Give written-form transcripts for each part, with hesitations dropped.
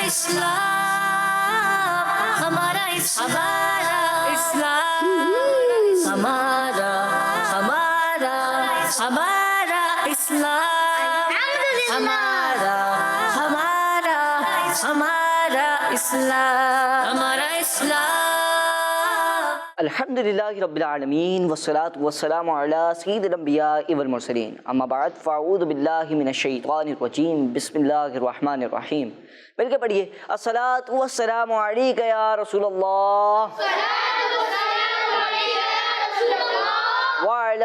اسلام ہمارا اسلام ہمارا اسلام ہمارا اسلام الحمدللہ رب العالمین والصلاة والسلام علی سید الانبیاء والمرسلین اما بعد فاعوذ باللہ من الشیطان الرجیم بسم اللہ الرحمن الرحیم مل کے پڑھیے الصلاة والسلام علیکہ یا رسول اللہ وعلی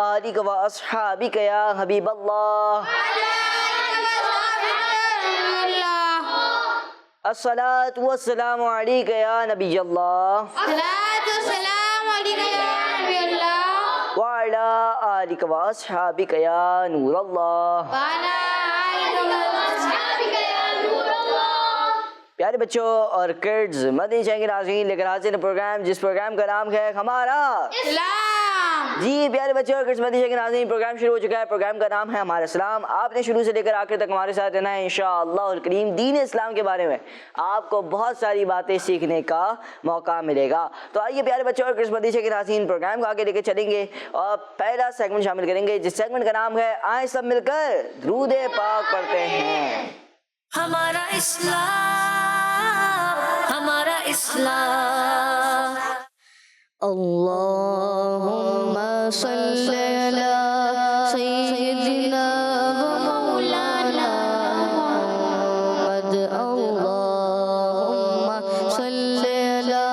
آلک و اصحابک یا حبیب اللہ الصلاة والسلام علیکہ یا نبی اللہ وعلی آلک و اصحابک یا نور اللہ پیارے بچوں اور کڈز مدنی چینل کے ناظرین لے کر حاضر ہیں پروگرام جس پروگرام کا نام ہے ہمارا اسلام۔ جی پیارے بچوں اور کڈز مدنی چینل کے ناظرین پروگرام شروع ہو چکا ہے، پروگرام کا نام ہے ہمارا اسلام۔ آپ نے شروع سے لے کر آخر تک ہمارے ساتھ رہنا ہے انشاءاللہ الکریم۔ دین اسلام کے بارے میں آپ کو بہت ساری باتیں سیکھنے کا موقع ملے گا۔ تو آئیے پیارے بچوں اور کڈز مدنی چینل کے ناظرین پروگرام کو آگے لے کے چلیں گے اور پہلا سیگمنٹ شامل کریں گے جس سیگمنٹ کا نام ہے آئیں سب مل کر درود پاک پڑھتے ہیں۔ ہمارا اسلام اللہم صلی علی سیدنا و مولانا محمد اللہم صلی علی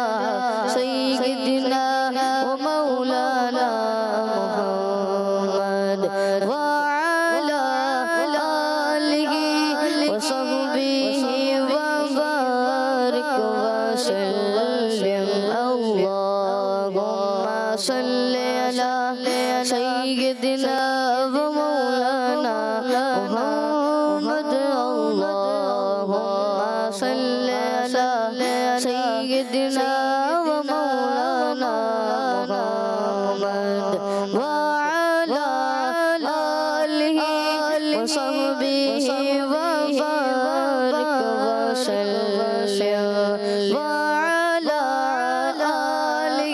سیدنا و مولانا محمد وعلی آلہ و صحبہ وبارک وسلم اللہم صلی علی سیدنا و مولانا محمد اللہم صلی علی سیدنا و مولانا محمد وعلی آلہ و صحبہ وبارک وسلم وعلی آلہ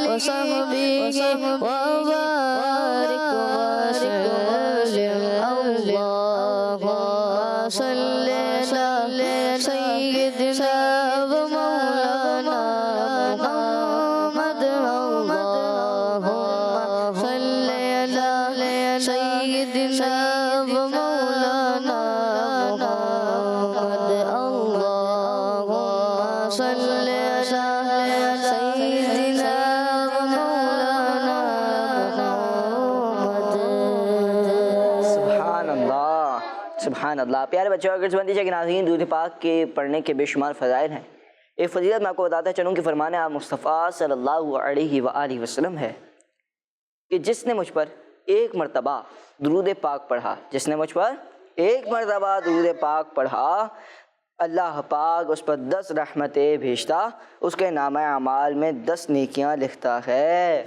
و صحبہ وبارک وسلم اللہم صلی علی سیدنا و مولانا محمد اللہم صلی علی سیدنا و مولانا محمد اللہم صلی علی سیدنا و مولانا محمد۔ سبحان اللہ سبحان اللہ۔ پیارے بچوں اگر بندی کے ناظرین درود پاک کے پڑھنے کے بے شمار فضائل ہیں۔ ایک فضیلت میں آپ کو بتاتا چلوں کہ فرمان آپ مصطفیٰ صلی اللہ علیہ وآلہ وسلم ہے کہ جس نے مجھ پر ایک مرتبہ درود پاک پڑھا، جس نے مجھ پر ایک مرتبہ درود پاک پڑھا، اللہ پاک اس پر 10 رحمتیں بھیجتا، اس کے نامہ اعمال میں 10 نیکیاں لکھتا ہے۔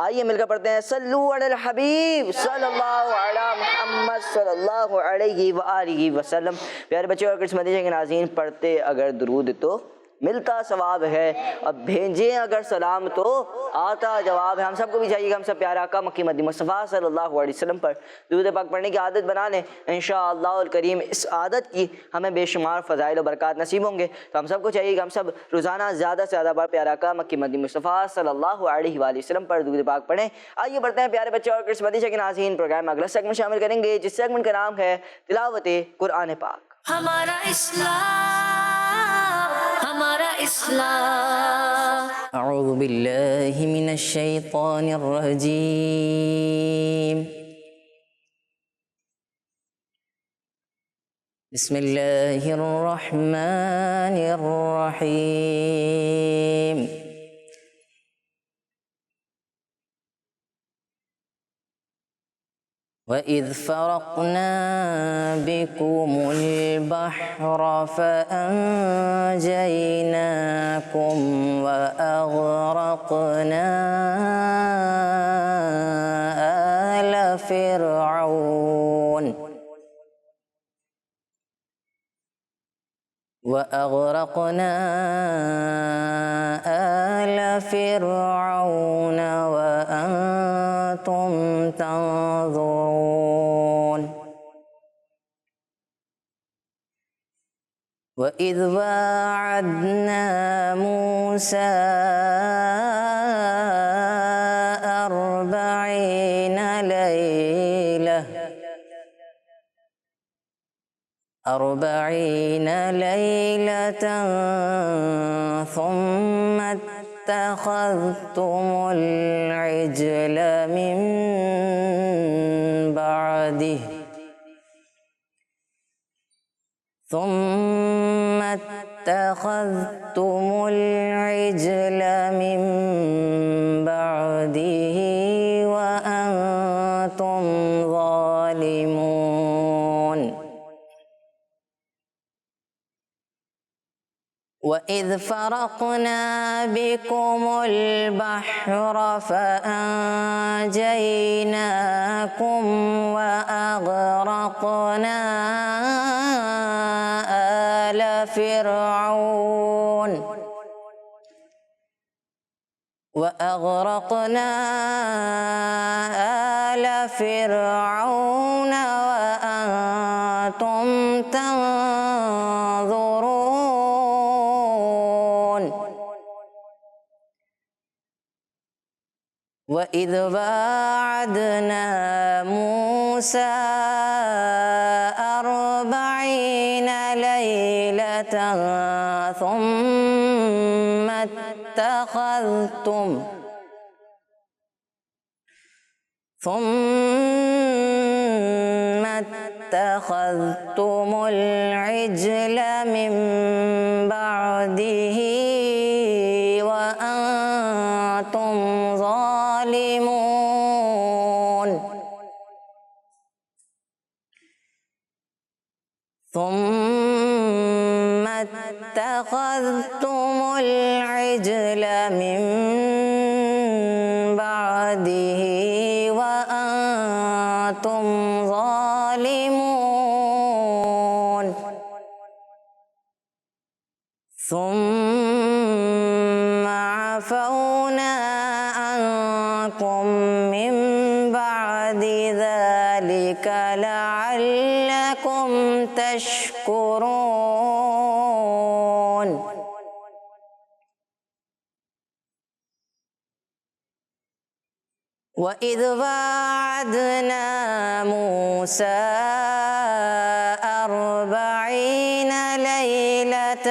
آئیے مل کر پڑھتے ہیں صلو علی الحبیب صلی اللہ علی محمد صلی اللہ علیہ وآلہ وسلم۔ پیارے بچے اور کس مدینے کے ناظرین پڑھتے اگر درود تو ملتا ثواب ہے، اب بھیجیں اگر سلام تو آتا جواب ہے۔ ہم سب کو بھی چاہیے کہ ہم سب پیارے آقا مکی مدنی مصطفیٰ صلی اللہ علیہ وسلم پر درود پاک پڑھنے کی عادت بنا لیں انشاءاللہ الکریم۔ اس عادت کی ہمیں بے شمار فضائل و برکات نصیب ہوں گے، تو ہم سب کو چاہیے کہ ہم سب روزانہ زیادہ سے زیادہ بار پیارے آقا مکی مدنی مصطفیٰ صلی اللہ علیہ وآلہ وسلم پر درود پاک پڑھیں۔ آئیے بڑھتے ہیں پیارے بچے اور کس مدینے کے ناظرین، پروگرام میں اگلا سیگمنٹ شامل کریں گے جس سیگمنٹ کا نام ہے تلاوت قرآن پاک۔ ہمارا اسلام اعوذ باللہ من الشیطان الرجیم بسم اللہ الرحمن الرحیم وَإِذْ فَرَقْنَا بِكُمُ الْبَحْرَ فَأَنْجَيْنَاكُمْ وَأَغْرَقْنَا آلَ فِرْعَوْنَ وأغرقنا آل فرعون وأنتم تنظرون وإذ واعدنا موسى 40 ليلة ثم اتخذتم العجل من بعده وأنتم ظالمون وإذ فرقنا بكم البحر فأنجيناكم وأغرقنا آل فرعون وأنتم تنظرون وإذ واعدنا موسى 40 ليلة ثم اتخذتم العجل من بعده وأنتم ظالمون ثم اتخذتم العجل من بعده وأنتم ظالمون ثم عفونا عنكم من بعد ذلك لعلكم تشكرون وإذ واعدنا موسى 40 ليلة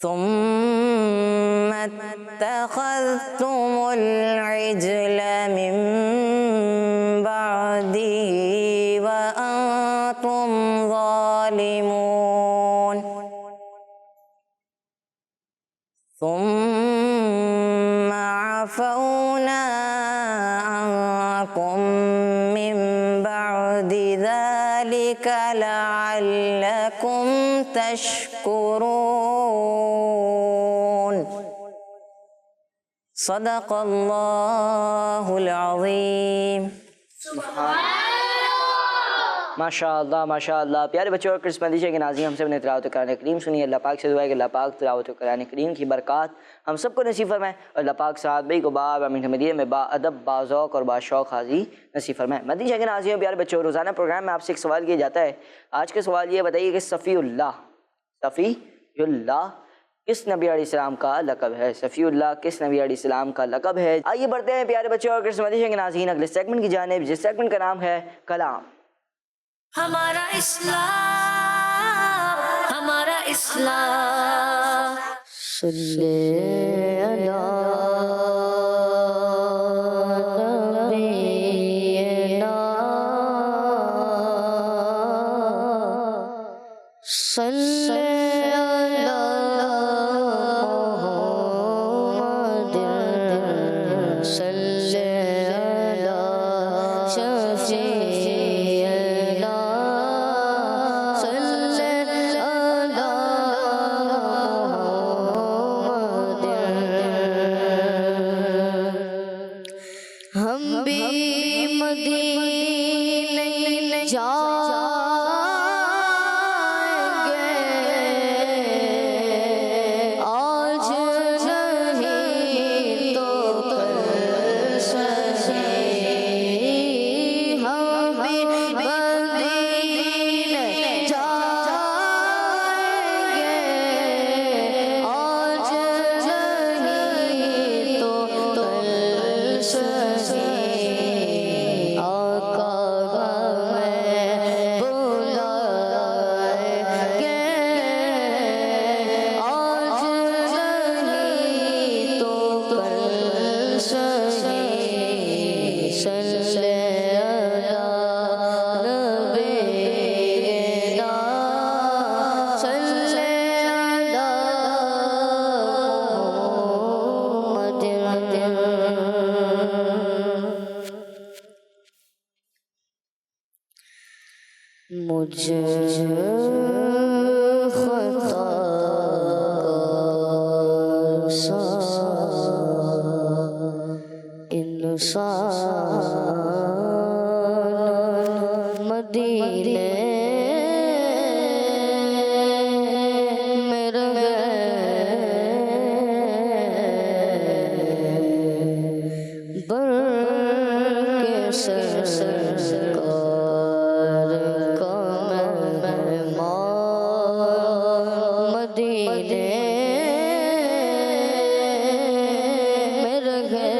ثم اتخذتم العجل من بعده وأنتم ظالمون ثم عفونا عنكم من بعد ذلك لعلكم تشكرون صدق اللہ العظیم. ماشاءاللہ ماشاءاللہ. پیارے بچوں اور کرسمس مندیشہ کے ناظرین، ہم سب نے تلاوت قرآن کریم سنی. اللہ پاک سے دعا ہے کہ اللہ پاک تلاوت قرآن کریم کی برکات ہم سب کو نصیب فرمائے اور اللہ پاک سعاد بھائی کو باب امین حمدیہ میں با ادب با ذوق اور با شوق حاضری نصیب فرمائے. مندیشہ کے ناظرین پیارے بچوں، روزانہ پروگرام میں آپ سے ایک سوال کیا جاتا ہے. آج کا سوال یہ بتائیے کہ صفی اللہ کس نبی علیہ السلام کا لقب ہے؟ صفی اللہ کس نبی علیہ السلام کا لقب ہے؟ آئیے بڑھتے ہیں پیارے بچوں اور کرسمس مندیشہ کے ناظرین اگلے سیگمنٹ کی جانب، جس سیگمنٹ کا نام ہے کلام. ہمارا اسلام صلی علی نبینا صلی علی محمد صلی علی شفیعنا صلی علی محمد. ہم بھی مجھ خطا سا انسان مدینے میں رہے بر کے سرکار کا مہمان مدینے میں رہے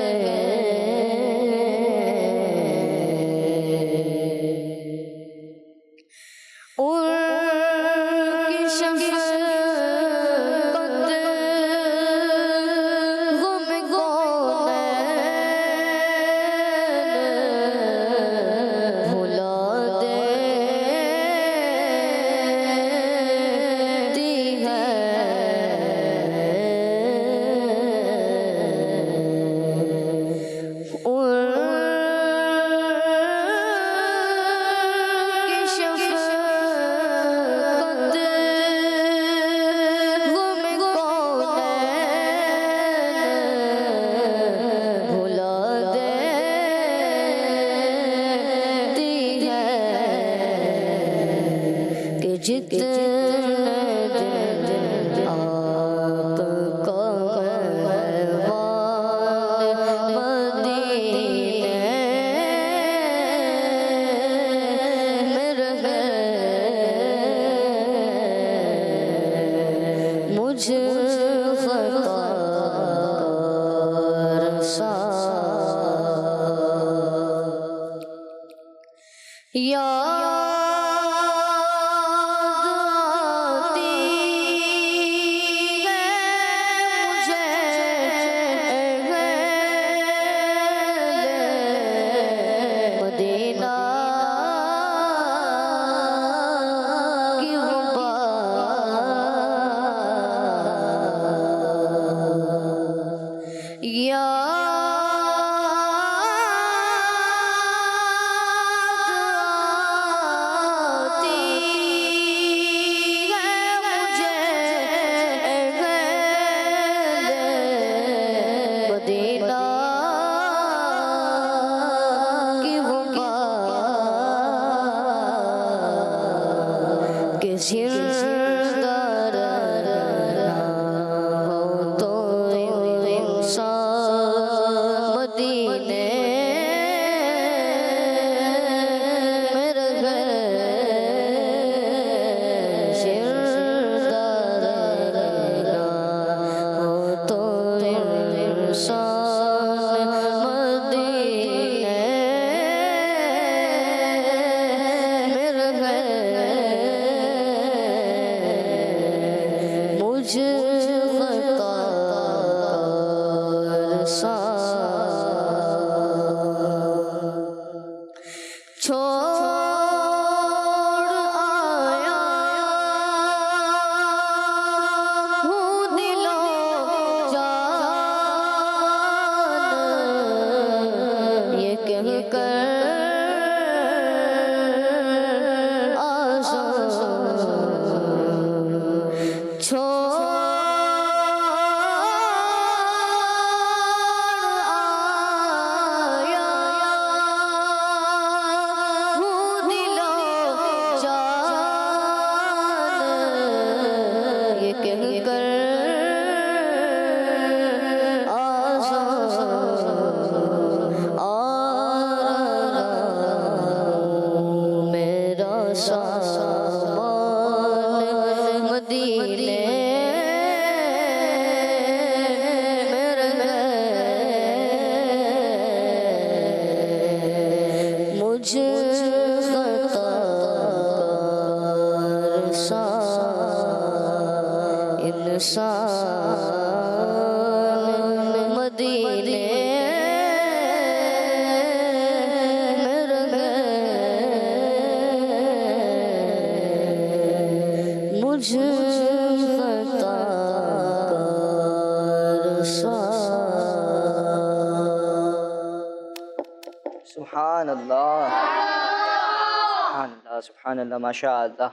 جتنے دن آپ کا مہمان مدینے میں رہے مجھ خطار سا انسان مدینے میں رہے مجھ خطار سا. سبحان اللہ. سبحان اللہ ماشاء اللہ،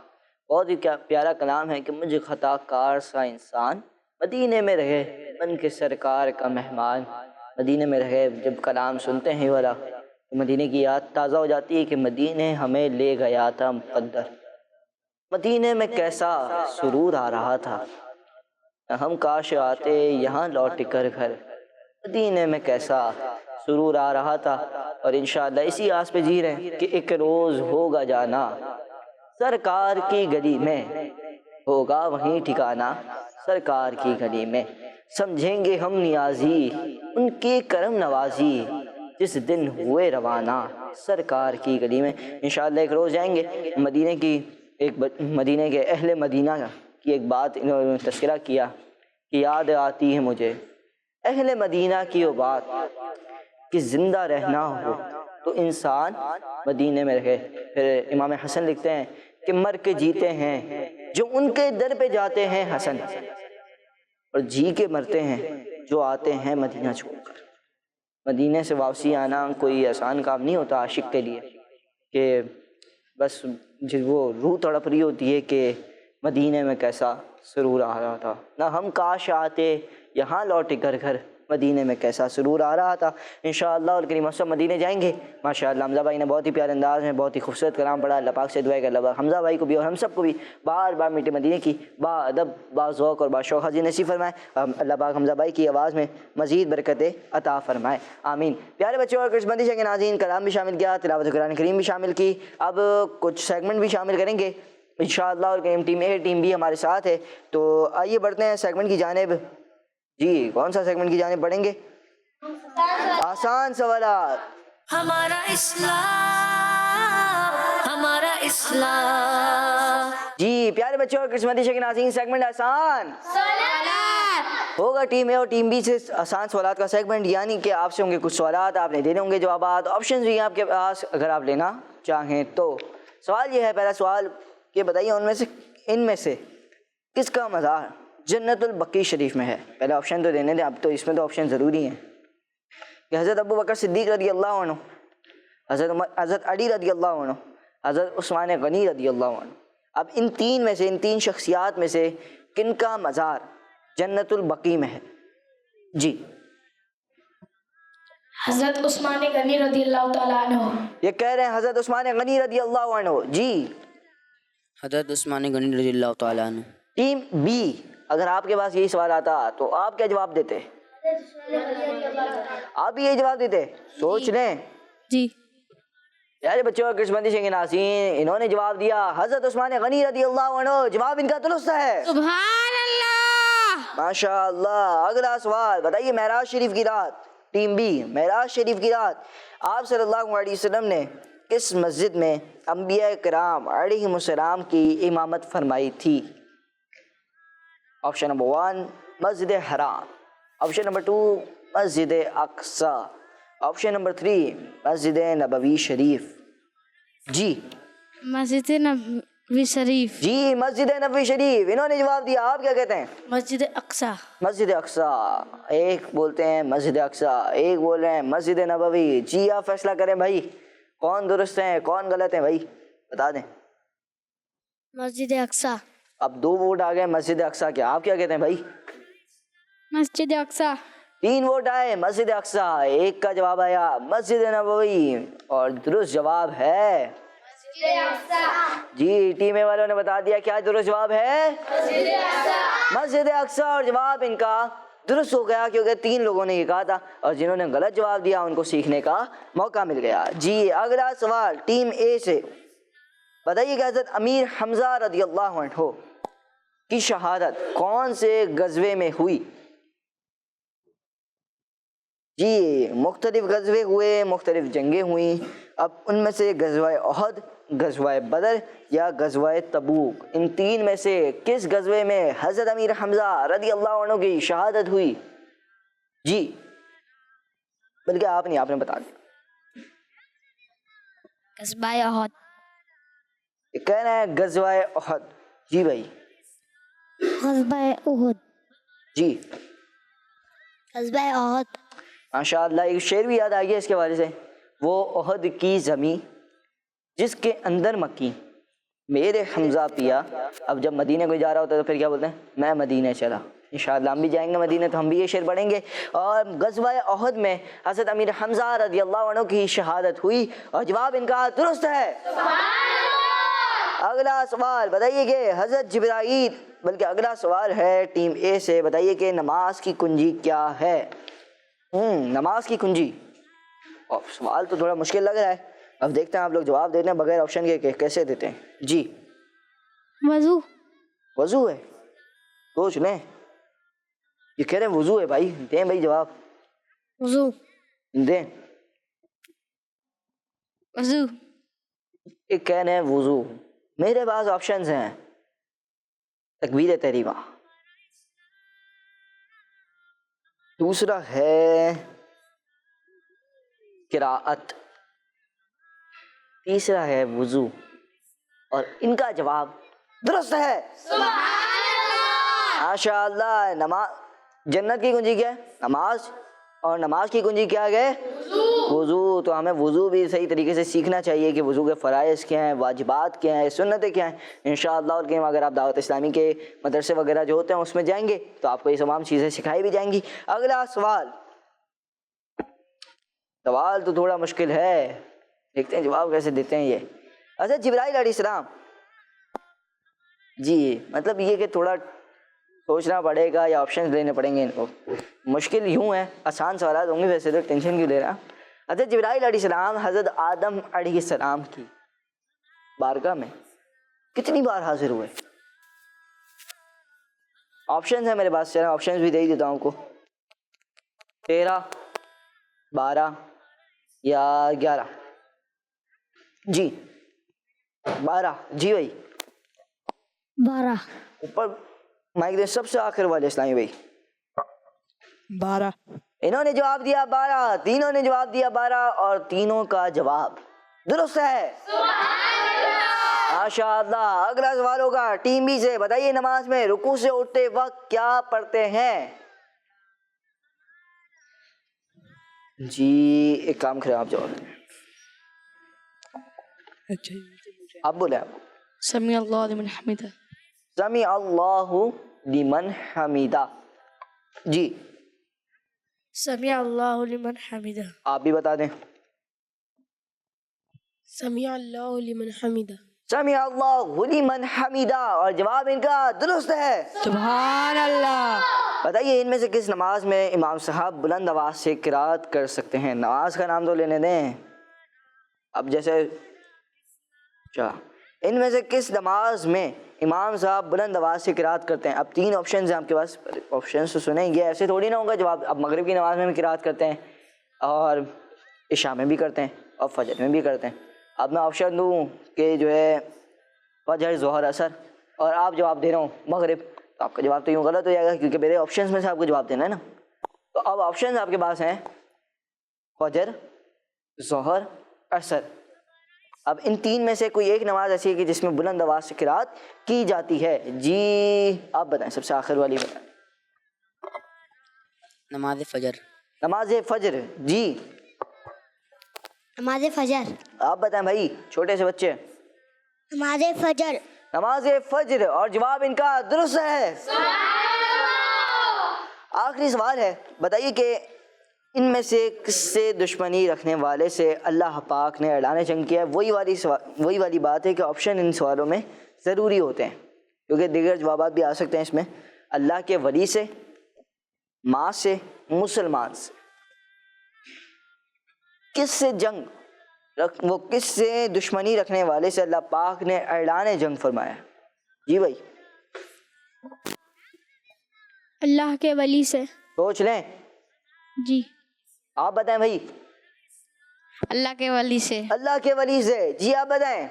بہت ہی پیارا کلام ہے کہ مجھ خطا کار سا انسان مدینے میں رہے بن کے سرکار کا مہمان، مدینے میں رہے۔ جب کلام سنتے ہیں والا تو مدینے کی یاد تازہ ہو جاتی ہے کہ مدینے ہمیں لے گیا تھا مقدر، مدینے میں کیسا سرور آ رہا تھا، ہم کاش آتے یہاں لوٹ کر گھر، مدینے میں کیسا سرور آ رہا تھا۔ اور انشاءاللہ اسی آس پہ جی رہے ہیں کہ ایک روز ہوگا جانا سرکار کی گلی میں، ہوگا وہیں ٹھکانا سرکار کی گلی میں، سمجھیں گے ہم نیازی ان کی کرم نوازی جس دن ہوئے روانہ سرکار کی گلی میں۔ انشاءاللہ ایک روز جائیں گے مدینے کے اہل مدینہ کی ایک بات انہوں نے تذکرہ کیا کہ یاد آتی ہے مجھے اہل مدینہ کی وہ بات کہ زندہ رہنا ہو تو انسان مدینے میں رہے۔ پھر امام حسن لکھتے ہیں کہ مر کے جیتے ہیں جو ان کے در پہ جاتے ہیں حسن، اور جی کے مرتے ہیں جو آتے ہیں مدینہ چھوڑ کر۔ مدینے سے واپسی آنا کوئی آسان کام نہیں ہوتا عاشق کے لیے، کہ بس وہ روح تڑپ رہی ہوتی ہے کہ مدینے میں کیسا سرور آ رہا تھا، نہ ہم کاش آتے یہاں لوٹ کر گھر، مدینے میں کیسا سرور آ رہا تھا۔ انشاءاللہ اور کریم سب مدینے جائیں گے ماشاءاللہ۔ حمزہ بھائی نے بہت ہی پیارے انداز میں بہت ہی خوبصورت کلام پڑھا، اللہ پاک سے دعا ہے کہ اللہ پاک حمزہ بھائی کو بھی اور ہم سب کو بھی بار بار میٹھے مدینے کی با ادب با ذوق اور با شوق حاضری نصیب فرمائے۔ اللہ پاک حمزہ بھائی کی آواز میں مزید برکتیں عطا فرمائے، آمین۔ پیارے بچوں اور کریم کے ناظرین، کلام بھی شامل کیا، تلاوت قرآن کریم بھی شامل کی، اب کچھ سیگمنٹ بھی شامل کریں گے انشاءاللہ، اور ٹیم اے ٹیم بھی ہمارے ساتھ ہے، تو آئیے بڑھتے ہیں سیگمنٹ کی جانب۔ جی کون سا سیگمنٹ کی جانب بڑھیں گے؟ آسان سوالات۔ ہمارا اسلام، ہمارا اسلام۔ جی پیارے بچوں اور قسمتی شکل ناظرین، سیگمنٹ آسان سوالات ہوگا ٹیم اے اور ٹیم بی سے آسان سوالات کا سیگمنٹ، یعنی کہ آپ سے ہوں گے کچھ سوالات، آپ نے دینے ہوں گے جوابات، آپشنز بھی ہیں آپ کے پاس اگر آپ لینا چاہیں تو۔ سوال یہ ہے، پہلا سوال کہ بتائیے ان میں سے کس کا مزار جنت البقیع شریف میں ہے؟ پہلے آپشن تو دینے دیں، اب تو اس میں تو آپشن ضروری ہیں کہ حضرت ابو بکر صدیق رضی اللہ عنہ، حضرت علی رضی اللہ عنہ، حضرت عثمان غنی رضی اللہ عنہ۔ اب ان تین شخصیات میں سے کن کا مزار جنت البقیع میں ہے؟ جی حضرت عثمان غنی رضی اللہ تعالیٰ عنہ۔ یہ کہہ رہے ہیں حضرت عثمان غنی رضی اللہ عنہ۔ جی حضرت عثمان غنی رضی اللہ تعالیٰ عنہ۔ ٹیم بی، اگر آپ کے پاس یہی سوال آتا تو آپ کیا جواب دیتے؟ آپ بھی یہی جواب دیتے؟ سوچ لیں جی پیارے بچوں اور قسمتی کے ناظرین، انہوں نے جواب دیا حضرت عثمان غنی رضی اللہ عنہ، جواب ان کا درست ہے، سبحان اللہ، ماشاء اللہ۔ اگلا سوال بتائیے، معراج شریف کی رات، ٹیم بی، معراج شریف کی رات آپ صلی اللہ علیہ وسلم نے کس مسجد میں انبیاء کرام علیہم السلام کی امامت فرمائی تھی؟ آپشن نمبر 1 مسجد حرام، آپشن نمبر 2 مسجد اقصی، آپشن نمبر 3 مسجد نبوی شریف۔ جی مسجد نبوی شریف۔ جی مسجد نبوی شریف انہوں نے جواب دیا، آپ کیا کہتے ہیں؟ مسجد اقصی۔ مسجد اقصی، ایک بولتے ہیں مسجد اقصی، ایک بول رہے ہیں مسجد نبوی۔ جی آپ فیصلہ کریں بھائی، کون درست ہیں کون غلط ہیں، بھائی بتا دیں۔ مسجد اقصی۔ اب 2 ووٹ آ گئے مسجد اقصی کے، آپ کیا کہتے ہیں بھائی؟ مسجد اقصی۔ 3 ووٹ آئے مسجد اقصی، ایک کا جواب آیا مسجد نبوی، اور درست جواب ہے جی ٹیم اے والوں نے بتا دیا کیا درست جواب ہے، مسجد اقصی، اور جواب ان کا درست ہو گیا کیونکہ 3 لوگوں نے یہ کہا تھا، اور جنہوں نے غلط جواب دیا ان کو سیکھنے کا موقع مل گیا۔ جی اگلا سوال ٹیم اے سے، بتائیے کہ حضرت امیر حمزہ رضی اللہ عنہ کی شہادت کون سے غزوے میں ہوئی؟ جی مختلف غزوے ہوئے، مختلف جنگیں ہوئیں، اب ان میں سے غزوہ احد، غزوہ بدر یا غزوہ تبوک، ان 3 میں سے کس غزوے میں حضرت امیر حمزہ رضی اللہ عنہ کی شہادت ہوئی؟ جی بلکہ آپ نے بتا دیا، غزوہ احد۔ یہ کہہ رہے ہیں غزوہ احد۔ جی بھائی غزوہ احد۔ جی غزوہ احد۔ ماشاء اللہ، ایک شعر بھی یاد آ گیا اس کے حوالے سے، وہ احد کی زمین جس کے اندر مکی میرے حمزہ پیا. اب جب مدینے کوئی جا رہا ہوتا ہے تو پھر کیا بولتے ہیں؟ میں مدینے چلا. انشاءاللہ ہم بھی جائیں گے مدینے تو ہم بھی یہ شعر پڑھیں گے. اور غزوہ احد میں حضرت امیر حمزہ رضی اللہ عنہ کی شہادت ہوئی اور جواب ان کا درست ہے. اگلا سوال بتائیے کہ حضرت جبرائیل، بلکہ اگلا سوال ہے ٹیم اے سے، بتائیے کہ نماز کی کنجی کیا ہے؟ نماز کی کنجی. سوال تو تھوڑا مشکل لگ رہا ہے. اب دیکھتے ہیں آپ لوگ جواب دیتے ہیں بغیر آپشن کے کہ کیسے دیتے ہیں. جی وضو. وضو ہے. سوچ لیں. یہ کہہ رہے ہیں وضو ہے. بھائی دیں بھائی جواب وضو. دیں. وضو. ایک کہہ رہے ہیں وضو. میرے پاس آپشنز ہیں تکبیر تحریمہ، دوسرا ہے قراءت، تیسرا ہے وضو، اور ان کا جواب درست ہے. ماشاء اللہ. نماز جنت کی کنجی کیا ہے؟ نماز. اور نماز کی کنجی کیا ہے؟ وضو. تو ہمیں وضو بھی صحیح طریقے سے سیکھنا چاہیے کہ وضو کے فرائض کیا ہیں، واجبات کیا ہیں، سنتیں کیا ہیں. انشاءاللہ اور کہ اگر آپ دعوت اسلامی کے مدرسے وغیرہ جو ہوتے ہیں اس میں جائیں گے تو آپ کو یہ تمام چیزیں سکھائی بھی جائیں گی. اگلا سوال تو تھوڑا مشکل ہے، دیکھتے ہیں جواب کیسے دیتے ہیں. یہ حضرت جبرائیل علیہ السلام، جی مطلب یہ کہ تھوڑا سوچنا پڑے گا یا آپشنز لینے پڑیں گے ان کو. مشکل یوں ہے، آسان سوالات ہوں گے ویسے تو، ٹینشن کیوں لے رہا. حضرت جبرائیل علیہ السلام حضرت آدم علیہ السلام کی بارگاہ میں کتنی بار حاضر ہوئے؟ آپشنز ہیں میرے پاس، چلیں آپشنز بھی دے ہی دیتا ہوں کو. 13، 12 یا 11. جی 12. جی بھائی 12. اوپر مائک دے سب سے آخر والے اسلامی بھائی. 12. انہوں نے جواب دیا 12، تینوں نے جواب دیا 12 اور تینوں کا جواب درست ہے. ماشاء اللہ. اگلا سوال ہوگا ٹیم بی سے، بتائیے نماز میں رکوع سے اٹھتے وقت کیا پڑھتے ہیں؟ جی ایک کام کریں آپ جواب دیں. آپ بولے. آپ سمیع اللہ لمن حمدہ. سمیع اللہ لمن حمیدہ. جی سمیع اللہ لمن حمدہ. آپ بھی بتا دیں. سمیع اللہ لمن حمدہ. سمیع اللہ لمن حمیدہ اور جواب ان کا درست ہے. سبحان اللہ. بتائیے ان میں سے کس نماز میں امام صاحب بلند آواز سے قرات کر سکتے ہیں؟ نماز کا نام تو لینے دیں. اب جیسے ان میں سے کس نماز میں امام صاحب بلند آواز سے قرات کرتے ہیں؟ اب 3 آپشنز ہیں آپ کے پاس. آپشنز تو سنیں گے، ایسے تھوڑی نہ ہوگا جواب. اب مغرب کی نماز میں بھی قرات کرتے ہیں اور عشاء میں بھی کرتے ہیں اور فجر میں بھی کرتے ہیں. اب میں آپشن دوں کہ جو ہے فجر، ظہر، عصر، اور آپ جواب دے رہا ہوں مغرب، تو آپ کا جواب تو یوں غلط ہو جائے گا کیونکہ میرے آپشنز میں سے آپ کو جواب دینا ہے نا. تو اب آپشنز آپ کے پاس ہیں فجر، ظہر، عصر. اب ان 3 میں سے کوئی ایک نماز ایسی ہے کہ جس میں بلند آواز سے قرات کی جاتی ہے. جی آپ بتائیں، سب سے آخر والی بتائیں. نماز فجر. نماز فجر. جی نماز فجر. آپ بتائیں بھائی، چھوٹے سے بچے. نماز فجر. نماز فجر اور جواب ان کا درست ہے. آخری سوال ہے، بتائیے کہ ان میں سے کس سے دشمنی رکھنے والے سے اللہ پاک نے اعلان جنگ کیا ہے؟ وہی والی بات ہے کہ آپشن ان سوالوں میں ضروری ہوتے ہیں کیونکہ دیگر جوابات بھی آ سکتے ہیں اس میں. اللہ کے ولی سے، ماں سے، مسلمان سے. کس سے وہ کس سے دشمنی رکھنے والے سے اللہ پاک نے اعلان جنگ فرمایا؟ جی بھائی اللہ کے ولی سے. سوچ لیں. جی آپ بتائیں بھائی. اللہ کے ولی سے. اللہ کے ولی سے. جی آپ بتائیں.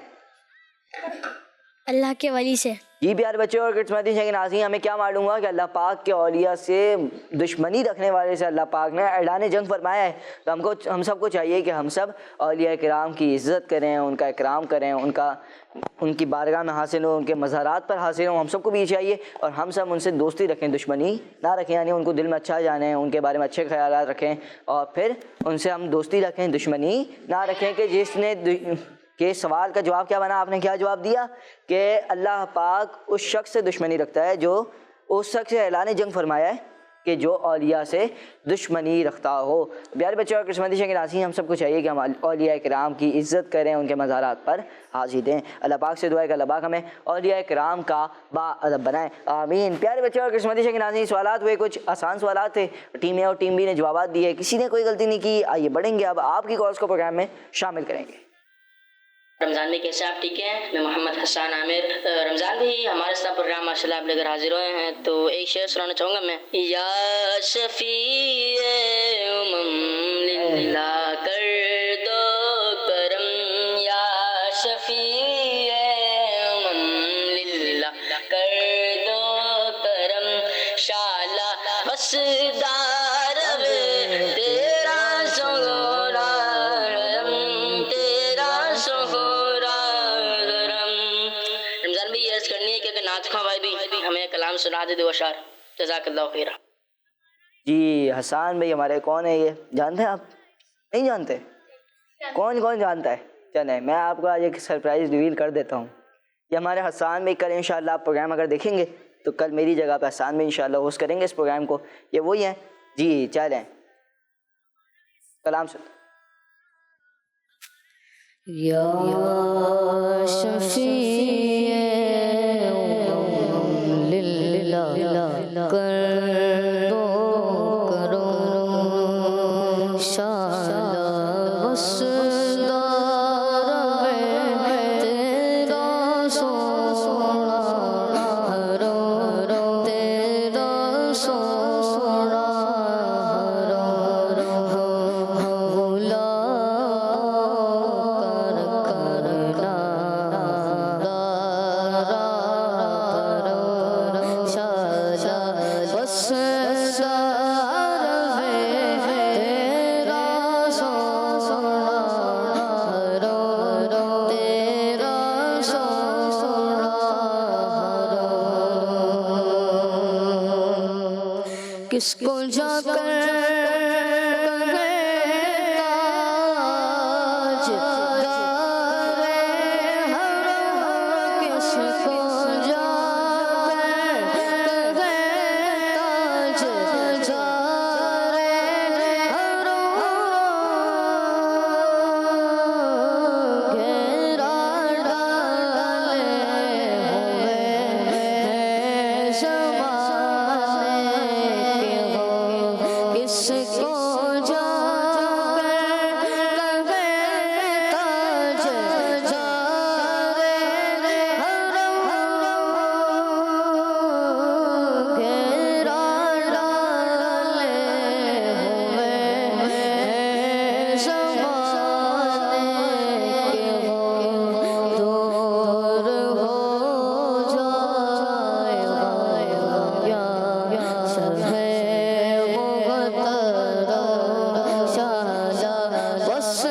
اللہ کے ولی سے. جی پیارے بچے اور قسمتی کے ناظرین، ہمیں کیا معلوم ہوا کہ اللہ پاک کے اولیاء سے دشمنی رکھنے والے سے اللہ پاک نے اعلان جنگ فرمایا ہے. تو ہم سب کو چاہیے کہ ہم سب اولیاء کرام کی عزت کریں، ان کا اکرام کریں، ان کی بارگاہ میں حاصل ہوں، ان کے مزارات پر حاصل ہوں. ہم سب کو بھی یہ چاہیے اور ہم سب ان سے دوستی رکھیں، دشمنی نہ رکھیں. یعنی ان کو دل میں اچھا جانیں، ان کے بارے میں اچھے خیالات رکھیں اور پھر ان سے ہم دوستی رکھیں، دشمنی نہ رکھیں. کہ کہ سوال کا جواب کیا بنا؟ آپ نے کیا جواب دیا کہ اللہ پاک اس شخص سے دشمنی رکھتا ہے جو اس شخص سے اعلان جنگ فرمایا ہے کہ جو اولیاء سے دشمنی رکھتا ہو۔ پیارے بچوں اور قسمتی کے ناظرین، ہم سب کو چاہیے کہ ہم اولیاء کرام کی عزت کریں، ان کے مزارات پر حاضری دیں۔ اللہ پاک سے دعا ہے کہ اللہ پاک ہمیں اولیاء کرام کا با ادب بنائیں، آمین۔ پیارے بچوں اور قسمتی کے ناظرین، سوالات ہوئے، کچھ آسان سوالات تھے، ٹیم اے اور ٹیم بی نے جوابات دیے، کسی نے کوئی غلطی نہیں کی۔ آئیے بڑھیں گے، اب آپ کی کالس کو پروگرام میں شامل کریں گے۔ رمضان بھائی کیسے آپ ٹھیک ہیں؟ میں محمد حسان عامر۔ رمضان بھائی ہمارے ساتھ پروگرام ماشاء اللہ آپ لے کر حاضر ہوئے ہیں، تو ایک شعر سنانا چاہوں گا میں۔ یا شفیع امم للہ کر دو کرم، یا شفیع امم للہ کر دو کرم، شالا بس دار تیرا سہورا ہمیں کلام سنا دے دو اشعار، جزاک اللہ خیرہ۔ جی حسان بھائی ہمارے کون ہے؟ یہ جانتے ہیں آپ؟ نہیں جانتے؟ کون کون جانتا ہے؟ چلیں میں آپ کو آج ایک سرپرائز ریویل کر دیتا ہوں۔ یہ ہمارے حسان بھائی کل انشاءاللہ آپ پروگرام اگر دیکھیں گے تو کل میری جگہ پہ حسان بھائی انشاءاللہ ہوسٹ کریں گے اس پروگرام کو، یہ وہی ہیں۔ جی چلیں کلام سن۔ یا شفیع للہ کر دو کرم، شالا بس دار تیرا سونا رو، تیرا سونا بھولا کس کو جا کر تاج دار حرم، کس کو جا کر تاج دار حرم، گھیرا ڈالے ہوئے زمانے کس کو جا کر تاج دار حرم، گھیرا ڈالے ہوئے زمانے دور ہو جائے گا شرح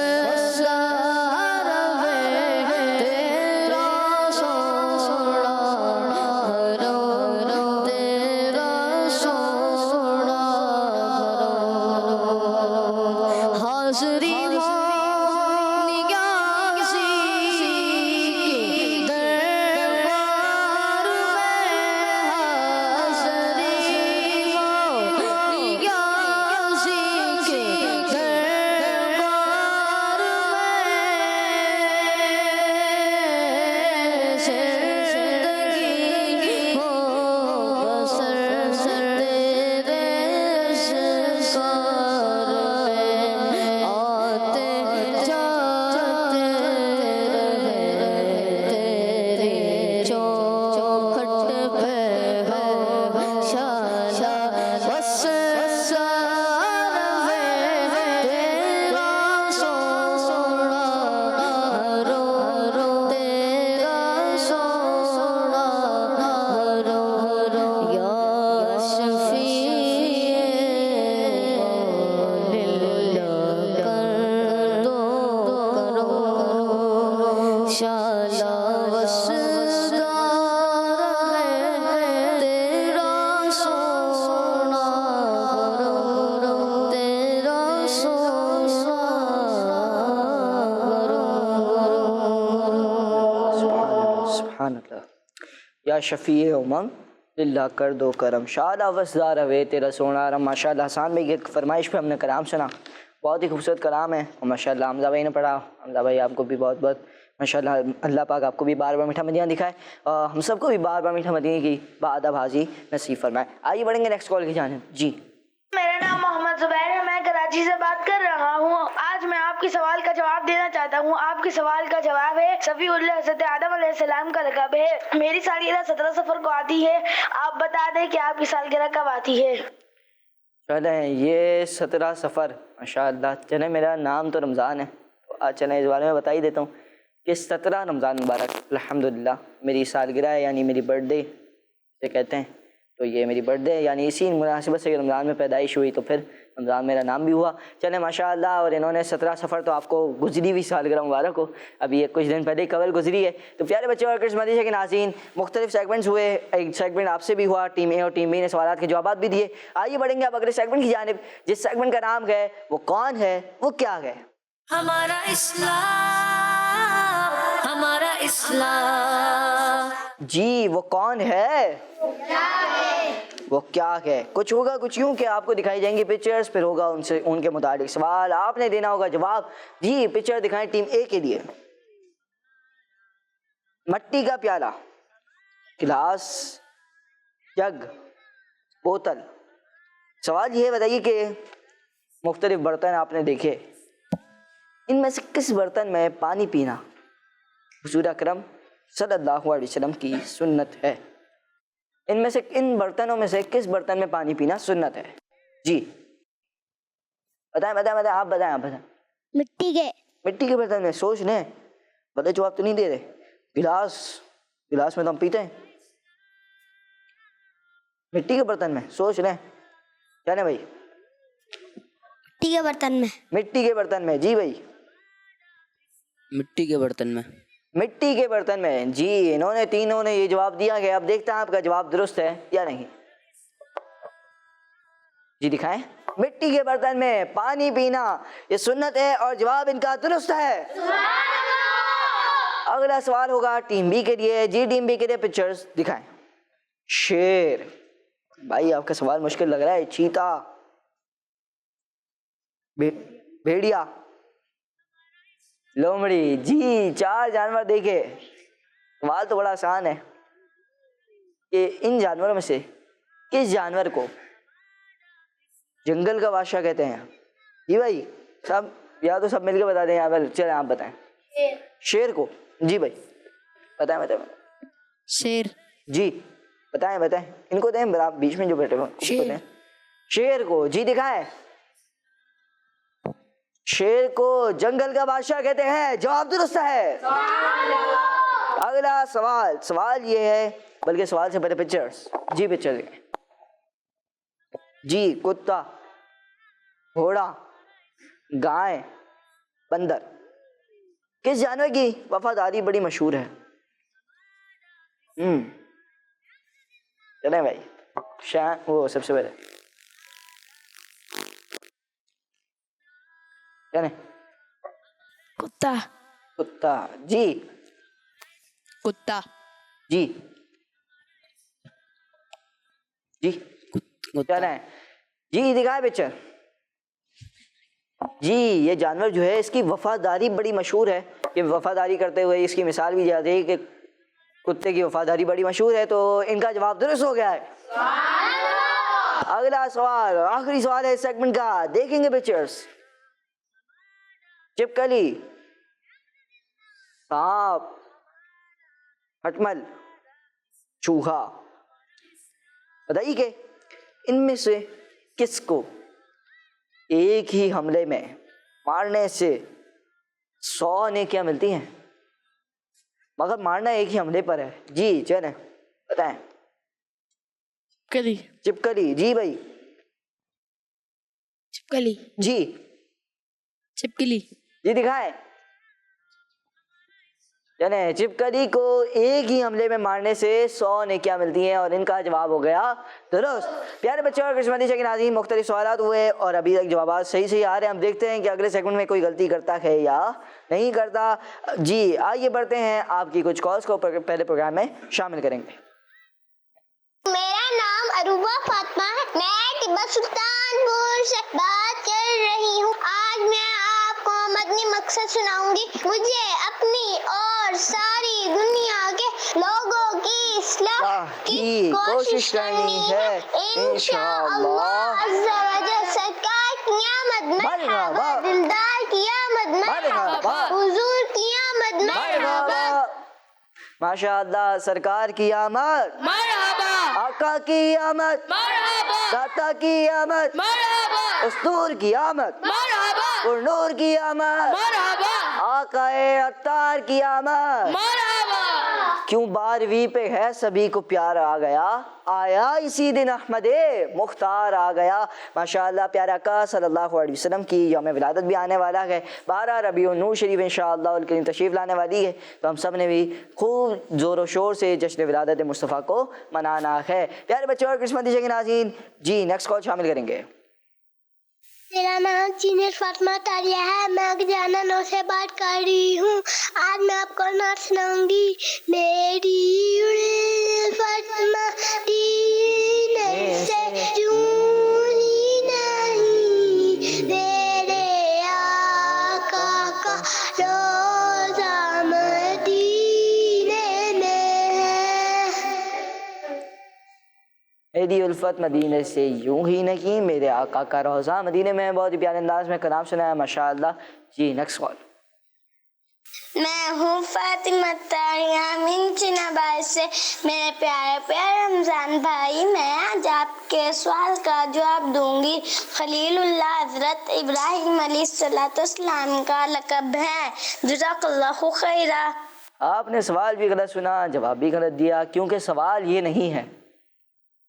آتے سبحان اللہ. یا شفیع امم اللہ کر دو کرم، شادہ وسدار ہوے تیرا سونا رم. ماشاء اللہ حسان بھائی کی فرمائش پہ ہم نے کلام سنا، بہت ہی خوبصورت کلام ہے، اور ماشاء اللہ حمزہ بھائی نے پڑھا. حمزہ بھائی آپ کو بھی بہت بہت ماشاء اللہ، اللہ پاک آپ کو بھی بار بار میٹھا مدینہ دکھائے، اور ہم سب کو بھی بار بار میٹھا مدینہ کی باداب حاضری نصیب فرمائے. آئیے بڑھیں گے نیکسٹ کال کی جانب. جی میرا نام محمد زبیر ہے، میں کراچی سے بات کر رہا ہوں. آج میں آپ کے سوال کا جواب دینا چاہتا ہوں. آپ کے سوال کا جواب ہے صفی اللہ حضرت آدم علیہ السلام کا لقب ہے. میری سالگرہ 17 صفر کو آتی ہے. آپ بتا دیں کہ آپ کی سالگرہ کب آتی ہے؟ چلیں یہ 17 سفر ماشاء اللہ. چلیں میرا نام تو رمضان ہے، آج چلیں اس بارے میں بتا ہی دیتا ہوں کہ 17 رمضان مبارک الحمدللہ میری سالگرہ ہے، یعنی میری برتھ ڈے سے کہتے ہیں. تو یہ میری برتھ ڈے یعنی اسی مناسبت سے رمضان میں پیدائش ہوئی، تو پھر رمضان میرا نام بھی ہوا. چلیں ماشاء اللہ. اور انہوں نے 17 سفر تو آپ کو گزری ہوئی سالگرہ مبارک ہو، ابھی یہ کچھ دن پہلے ہی قبل گزری ہے. تو پیارے بچے اور کرس مدیشہ کے ناظرین، مختلف سیگمنٹس ہوئے، ایک سیگمنٹ آپ سے بھی ہوا، ٹیم اے اور ٹیم بی نے سوالات کے جوابات بھی دیے. آئیے بڑھیں گے اب اگلے سیگمنٹ کی جانب، جس سیگمنٹ کا نام ہے وہ کون ہے وہ کیا ہے. ہمارا اسلام، ہمارا اسلام. جی وہ کون ہے وہ کیا ہے. کچھ ہوگا کچھ یوں کہ آپ کو دکھائی جائیں گی پکچرز، پھر ہوگا ان سے ان کے متعلق سوال، آپ نے دینا ہوگا جواب. جی پکچر دکھائیں ٹیم اے کے لیے. مٹی کا پیالہ، گلاس، جگ، بوتل. سوال یہ بتائیے کہ مختلف برتن آپ نے دیکھے، ان میں سے کس برتن میں پانی پینا حضور اکرم صلی اللہ علیہ وسلم کی سنت ہے؟ ان میں سے ان برتنوں میں سے کس برتن میں پانی پینا سنت ہے؟ جی بتائیں بتائیں بتائیں، آپ بتائیں آپ بتائیں. مٹی کے برتن میں. سوچ لیں، بڑے جواب تو نہیں دے رہے. گلاس میں تو ہم پیتے ہیں. مٹی کے برتن میں سوچ لیں. کیا نا بھائی؟ مٹی کے برتن میں. مٹی کے برتن میں. جی بھائی مٹی کے برتن میں. مٹی کے برتن میں. جی انہوں نے تینوں نے یہ جواب دیا گیا. اب دیکھتے ہیں آپ کا جواب درست ہے یا نہیں. جی دکھائیں. مٹی کے برتن میں پانی پینا یہ سنت ہے، اور جواب ان کا درست ہے. اگلا سوال ہوگا ٹیم بی کے لیے. جی ٹیم بی کے لیے پکچرز دکھائیں. شیر. بھائی آپ کا سوال مشکل لگ رہا ہے. چیتا، بھیڑیا، لومڑی. جی 4 جانور دیکھے. سوال تو بڑا آسان ہے کہ ان جانوروں میں سے کس جانور کو جنگل کا بادشاہ کہتے ہیں؟ جی بھائی سب یا تو سب مل کے بتا دیں یا پھر چلیں آپ بتائیں. شیر کو. جی بھائی بتائیں بتائیں. شیر. جی بتائیں بتائیں. ان کو دیں بیچ میں جو بیٹھے ہوئے. شیر کو. جی دکھائیں. شیر کو جنگل کا بادشاہ کہتے ہیں. جواب درست ہے. اگلا سوال یہ ہے، بلکہ سوال سے پہلے پکچرز. جی پکچر دیکھیں. جی کتا، گھوڑا، گائے، بندر. کس جانور کی وفاداری بڑی مشہور ہے؟ چلیں بھائی وہ سب سے پہلے کتا. کتا. جی کتا. جی جی چلیں. جی دکھائے پکچر. جی یہ جانور جو ہے اس کی وفاداری بڑی مشہور ہے، کہ وفاداری کرتے ہوئے اس کی مثال بھی جاتی ہے کہ کتے کی وفاداری بڑی مشہور ہے. تو ان کا جواب درست ہو گیا ہے. اگلا سوال، آخری سوال ہے اس سیگمنٹ کا. دیکھیں گے پکچرز. چپکلی، سانپ، ہٹمل، چوہا. بتائیے کہ ان میں سے کس کو ایک ہی حملے میں مارنے سے 100 نیکیاں ملتی ہیں، مگر مارنا ایک ہی حملے پر ہے؟ جی چلیں بتائیں. چپکلی. چپکلی. جی بھائی. چپکلی. جی چپکلی. جی دکھائیں. یعنی چھپکلی کو ایک ہی حملے میں مارنے سے 100 نیکیاں ملتی ہیں، اور ان کا جواب ہو گیا درست۔ پیارے بچوں اور قسمتی کے ناظرین، مختلف سوالات ہوئے اور ابھی تک جوابات صحیح آ رہے ہیں۔ ہم دیکھتے ہیں کہ اگلے سیگمنٹ میں کوئی غلطی کرتا ہے یا نہیں کرتا۔ جی آئیے بڑھتے ہیں، آپ کی کچھ کالز کو پہلے پروگرام میں شامل کریں گے۔ میرا نام عروبہ فاطمہ ہے، میں تبت سلطان پور سے بات کر رہی ہوں۔ آج میں آپ کو مدنی مقصد سناؤں گی۔ مجھے اپنی اور ساری دنیا کے لوگوں کی اصلاح کی کوشش کرنی ہے، انشاءاللہ عز و جل۔ سرکار کی آمد مرحبا، دلدار کی آمد مرحبا، حضور کی آمد مرحبا۔ ماشاء اللہ، سرکار کی آمد مرحبا آقا کی آمد مرحبا داتا کی آمد مرحبا استور کی آمد مرحبا پرنور کی آمد مرحبا آقا عطار کی آمد۔ مرحبا۔ کیوں 12ویں پہ ہے، سبھی کو پیار آ گیا، آیا اسی دن احمد مختار آ گیا۔ ماشاءاللہ پیارے آقا صلی اللہ علیہ وسلم کی یوم ولادت بھی آنے والا ہے، 12 ربیع النور شریف انشاءاللہ الکریم تشریف لانے والی ہے، تو ہم سب نے بھی خوب زور و شور سے جشن ولادت مصطفیٰ کو منانا ہے۔ پیارے بچوں اور قسمتی کے ناظرین، جی نیکسٹ کال شامل کریں گے۔ میرا نام چینر فاطمہ تاریہ ہے، میں جانا نو سے بات کر رہی ہوں۔ آج میں آپ کو نعت سناؤں گی۔ میری فاطمہ دین سے چونی نہیں، میرے آقا کا روزہ مدینے میں ہے۔ میری الفت مدینے سے یوں ہی نہیں، میرے آقا کا روزہ مدینے میں۔ بہت ہی پیارے انداز میں کلام سنا ہے ماشاءاللہ۔ جی نیکسٹ کال۔ میں ہوں فاطمہ تاریہ منچن آباد سے۔ میرے پیارے پیارے رمضان بھائی، میں آج آپ کے سوال کا جواب دوں گی۔ خلیل اللہ حضرت ابراہیم علیہ السلام کا لقب ہے۔ جزاک اللہ خیرہ۔ آپ نے سوال بھی غلط سنا، جواب بھی غلط دیا، کیونکہ سوال یہ نہیں ہے۔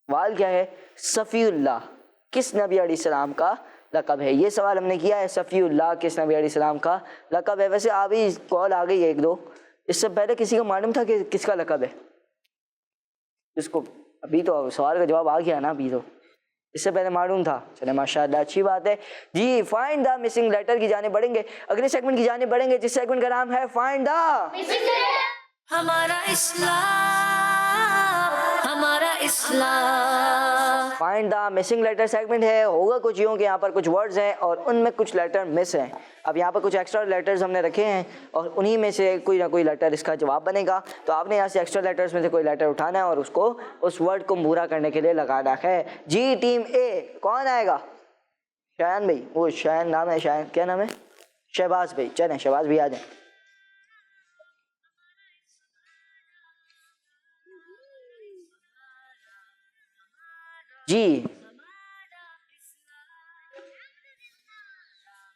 سوال کیا ہے؟ صفی اللہ کس نبی علیہ السلام کا لقب ہے؟ یہ سوال ہم نے کیا ہے، صفی اللہ کس نبی علیہ السلام کا لقب ہے۔ ویسے ابھی کال آ گئی ایک دو، اس سے پہلے کسی کو معلوم تھا کہ کس کا لقب ہے؟ اس کو ابھی تو سوال کا جواب آ گیا نا، ابھی تو اس سے پہلے معلوم تھا۔ چلے ماشاءاللہ اچھی بات ہے۔ جی فائنڈ دا مسنگ لیٹر کی جانب بڑھیں گے، اگلے سیگمنٹ کی جانب بڑھیں گے، جس سیگمنٹ کا نام ہے فائنڈ دا۔ ہمارا اسلام، ہمارا اسلام۔ Find the missing letter segment ہے۔ ہوگا کچھ یوں کہ یہاں پر کچھ ورڈز ہیں اور ان میں کچھ لیٹر مس ہیں۔ اب یہاں پر کچھ ایکسٹرا لیٹرز ہم نے رکھے ہیں اور انہی میں سے کوئی نہ کوئی لیٹر اس کا جواب بنے گا، تو آپ نے یہاں سے ایکسٹرا لیٹرز میں سے کوئی لیٹر اٹھانا ہے اور اس کو اس ورڈ کو پورا کرنے کے لیے لگانا ہے۔ جی ٹیم اے کون آئے گا؟ شایان بھائی، وہ شایان نام ہے، شایان کیا نام ہے؟ شہباز بھائی، چلیں شہباز بھی آ جائیں۔ جی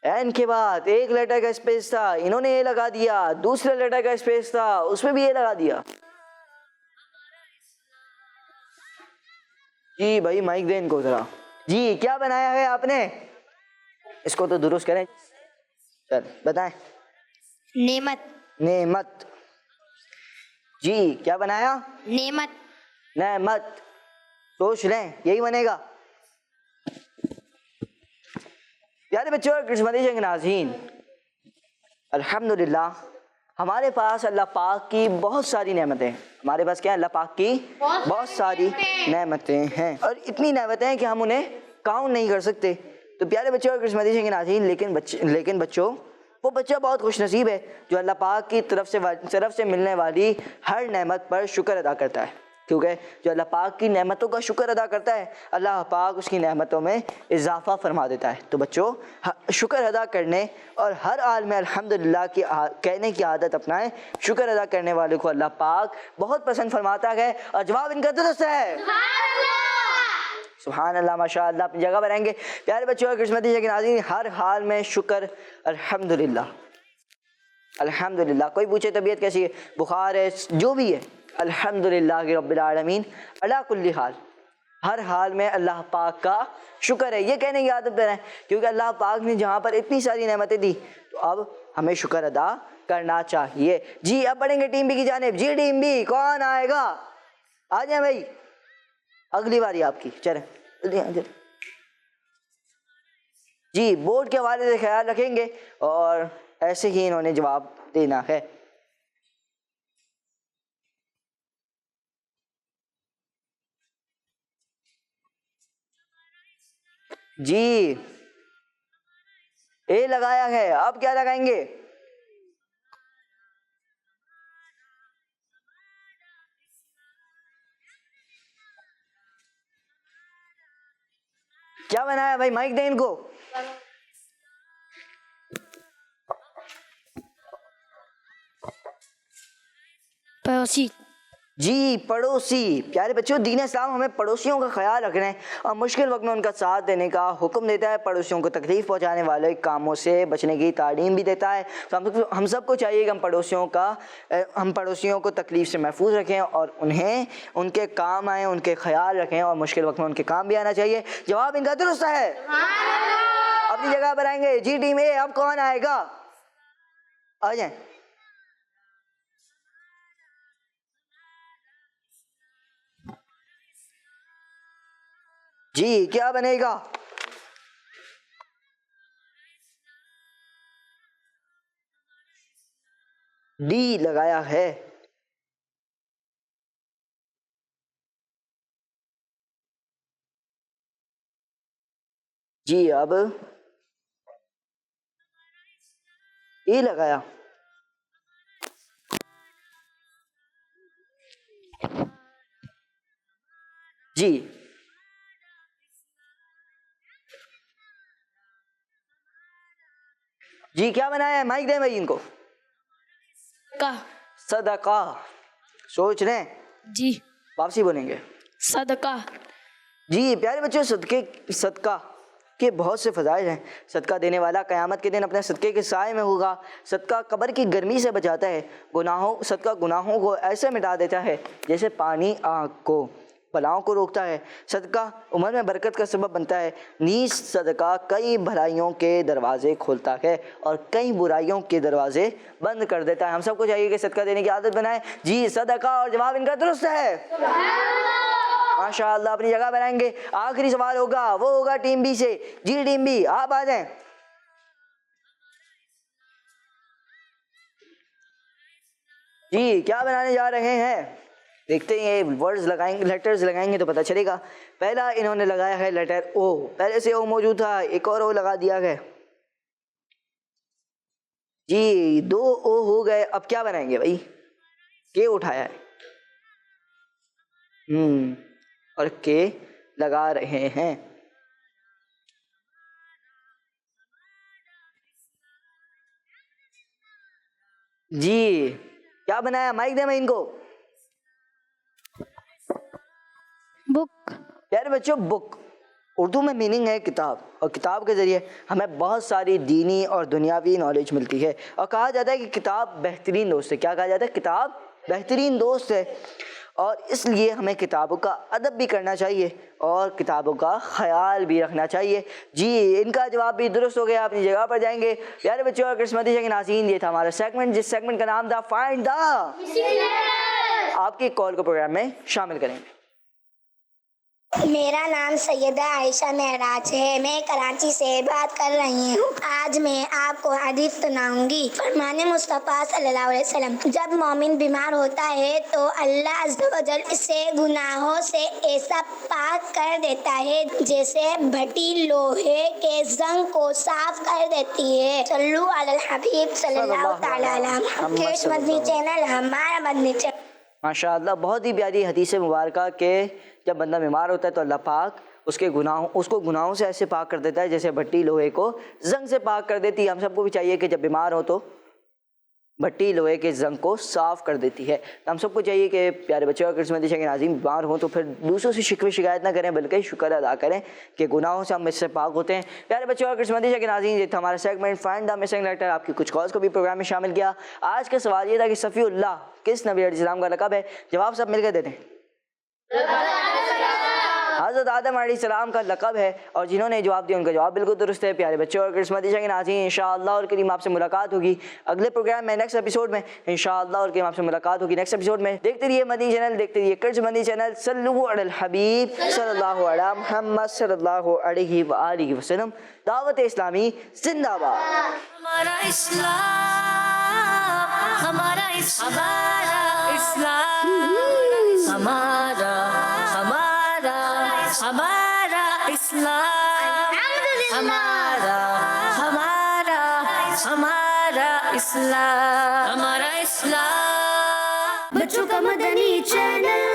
این کے بعد ایک لیٹر کا اسپیس تھا، انہوں نے یہ لگا دیا، دوسرے لیٹر کا اسپیس تھا، اس میں بھی یہ لگا دیا۔ جی بھائی مائک دیں ان کو ذرا۔ جی کیا بنایا ہے آپ نے؟ اس کو تو درست کریں، چل بتائیں۔ نعمت۔ نعمت۔ جی کیا بنایا؟ نعمت۔ نعمت۔ سوچ لیں، یہی بنے گا۔ پیارے بچوں اور قسمتی کے ناظرین، الحمدللہ ہمارے پاس اللہ پاک کی بہت ساری نعمتیں ہیں۔ ہمارے پاس کیا ہے؟ اللہ پاک کی بہت ساری نعمتیں ہیں، اور اتنی نعمتیں ہیں کہ ہم انہیں کاؤنٹ نہیں کر سکتے۔ تو پیارے بچوں اور قسمتی کے ناظرین، لیکن بچوں، وہ بچہ بہت خوش نصیب ہے جو اللہ پاک کی طرف سے ملنے والی ہر نعمت پر شکر ادا کرتا ہے، کیونکہ جو اللہ پاک کی نعمتوں کا شکر ادا کرتا ہے، اللہ پاک اس کی نعمتوں میں اضافہ فرما دیتا ہے۔ تو بچوں، شکر ادا کرنے اور ہر حال میں الحمدللہ کی کہنے کی عادت اپنائیں۔ شکر ادا کرنے والے کو اللہ پاک بہت پسند فرماتا ہے، اور جواب ان کا درست ہے۔ سبحان اللہ، ماشاء اللہ، اپنی جگہ پر رہیں گے۔ پیارے بچوں اور قسمتی کے ناظرین، ہر حال میں شکر الحمدللہ الحمدللہ۔ کوئی پوچھے طبیعت کیسی ہے، بخار ہے، جو بھی ہے، الحمدللہ رب العالمین علی کل حال، ہر حال میں اللہ پاک کا شکر ہے، یہ کہنے کی عادت بنائیں، کیونکہ اللہ پاک نے جہاں پر اتنی ساری نعمتیں دی تو اب ہمیں شکر ادا کرنا چاہیے. جی اب بڑھیں گے ٹیم بی کی جانب. جی ٹیم بی کون آئے گا؟ آ جائیں بھائی, اگلی باری آپ کی. چلیں جلدی آ جائیں. جی بورڈ کے حوالے سے خیال رکھیں گے اور ایسے ہی انہوں نے جواب دینا ہے. جی اے لگایا ہے, آپ کیا لگائیں گے؟ کیا بنایا بھائی؟ مائک دیں ان کو. پڑوسی. جی پڑوسی. پیارے بچوں دین اسلام ہمیں پڑوسیوں کا خیال رکھنا ہے اور مشکل وقت میں ان کا ساتھ دینے کا حکم دیتا ہے. پڑوسیوں کو تکلیف پہنچانے والے کاموں سے بچنے کی تعلیم بھی دیتا ہے. تو ہم سب کو چاہیے کہ ہم پڑوسیوں کو تکلیف سے محفوظ رکھیں اور انہیں ان کے کام آئیں, ان کے خیال رکھیں اور مشکل وقت میں ان کے کام بھی آنا چاہیے. جواب ان کا درست ہے. اپنی جگہ پر آئیں گے. جی ٹیم اے اب کون آئے گا؟ آ جائیں. جی کیا بنے گا؟ ڈی لگایا ہے. جی اب ای لگایا. جی جی کیا بنایا ہے؟ مائک دیں بھائی ان کو. صدقہ. سوچ رہے ہیں؟ جی واپسی بولیں گے. صدقہ. جی پیارے بچوں صدقہ کے بہت سے فضائل ہیں. صدقہ دینے والا قیامت کے دن اپنے صدقے کے سائے میں ہوگا. صدقہ قبر کی گرمی سے بچاتا ہے. صدقہ گناہوں کو ایسے مٹا دیتا ہے جیسے پانی آگ کو. بلاؤں کو روکتا ہے. صدقہ عمر میں برکت کا سبب بنتا ہے. نیز صدقہ کئی بھلائیوں کے دروازے کھولتا ہے اور کئی برائیوں کے دروازے بند کر دیتا ہے. ہم سب کو چاہیے کہ صدقہ دینے کی عادت بنائیں. جی صدقہ, اور جواب ان کا درست ہے. ماشاءاللہ. اپنی جگہ بنائیں گے. آخری سوال ہوگا, وہ ہوگا ٹیم بی سے. جی ٹیم بی آپ آ جائیں. جی کیا بنانے جا رہے ہیں؟ دیکھتے ہیں ورڈز لگائیں گے, لیٹرز لگائیں گے تو پتہ چلے گا. پہلا انہوں نے لگایا ہے لیٹر او. پہلے سے او موجود تھا, ایک اور او لگا دیا گیا. جی 2 او ہو گئے. اب کیا بنائیں گے بھائی؟ کے اٹھایا ہے اور کے لگا رہے ہیں. جی کیا بنایا؟ مائک دیں میں ان کو. بک. پیارے بچوں بک اردو میں میننگ ہے کتاب, اور کتاب کے ذریعے ہمیں بہت ساری دینی اور دنیاوی نالج ملتی ہے. اور کہا جاتا ہے کہ کتاب بہترین دوست ہے. کیا کہا جاتا ہے؟ کتاب بہترین دوست ہے. اور اس لیے ہمیں کتابوں کا ادب بھی کرنا چاہیے اور کتابوں کا خیال بھی رکھنا چاہیے. جی ان کا جواب بھی درست ہو گیا. اپنی جگہ پر جائیں گے. پیارے بچوں اور قسمتی کے ناظرین, یہ تھا ہمارا سیگمنٹ, جس سیگمنٹ کا نام تھا فائنڈ دا. آپ کی کال کو پروگرام میں شامل کریں گے. میرا نام سیدہ عائشہ معراج ہے. میں کراچی سے بات کر رہی ہوں. آج میں آپ کو حدیث سناؤں گی. فرمان مصطفیٰ صلی اللہ علیہ وسلم, جب مومن بیمار ہوتا ہے تو اللہ عز و جل اسے گناہوں سے ایسا پاک کر دیتا ہے جیسے بھٹی لوہے کے زنگ کو صاف کر دیتی ہے. صلو علی الحبیب صلی اللہ تعالی علیہ وسلم. کیش مدنی چینل ہمارا مدنی چینل. ماشاءاللہ. بہت ہی پیاری حدیث مبارکہ کہ جب بندہ بیمار ہوتا ہے تو اللہ پاک اس کو گناہوں سے ایسے پاک کر دیتا ہے جیسے بھٹی لوہے کو زنگ سے پاک کر دیتی ہے. ہم سب کو بھی چاہیے کہ جب بیمار ہو تو بھٹی لوہے کے زنگ کو صاف کر دیتی ہے. ہم سب کو چاہیے کہ پیارے بچوں اور قسمتی کے ناظرین بیمار ہوں تو پھر دوسروں سے شکوے شکایت نہ کریں بلکہ شکر ادا کریں کہ گناہوں سے ہم اس سے پاک ہوتے ہیں. پیارے بچوں اور قسمتی کے ناظرین, یہ تھا ہمارا segment find the missing letter. آپ کی کچھ کالز کو بھی پروگرام میں شامل کیا. آج کا سوال یہ تھا کہ صفی اللہ کس نبی علیہ السلام کا لقب ہے؟ جواب سب مل کے دیتے ہیں. حضرت آدم علیہ السلام کا لقب ہے، اور جنہوں نے جواب دیا ان کا جواب بالکل درست ہے۔ پیارے بچوں اور کریم کے ناظرین، انشاءاللہ اور کریم آپ سے ملاقات ہوگی اگلے پروگرام میں، نیکسٹ ایپیسوڈ میں انشاءاللہ اور کریم آپ سے ملاقات ہوگی نیکسٹ ایپیسوڈ میں۔ دیکھتے رہیے مدنی چینل، دیکھتے رہیے کرز مدنی چینل۔ صلو علی الحبیب صلی اللہ علی محمد صلی اللہ علیہ وآلہ وسلم۔ دعوت اسلامی زندہ باد۔ ہمارا اسلام، ہمارا اسلام، ہمارا ہمارا اسلام، ہمارا اسلام، ہمارا اسلام۔ بچوں کا مدنی چینل۔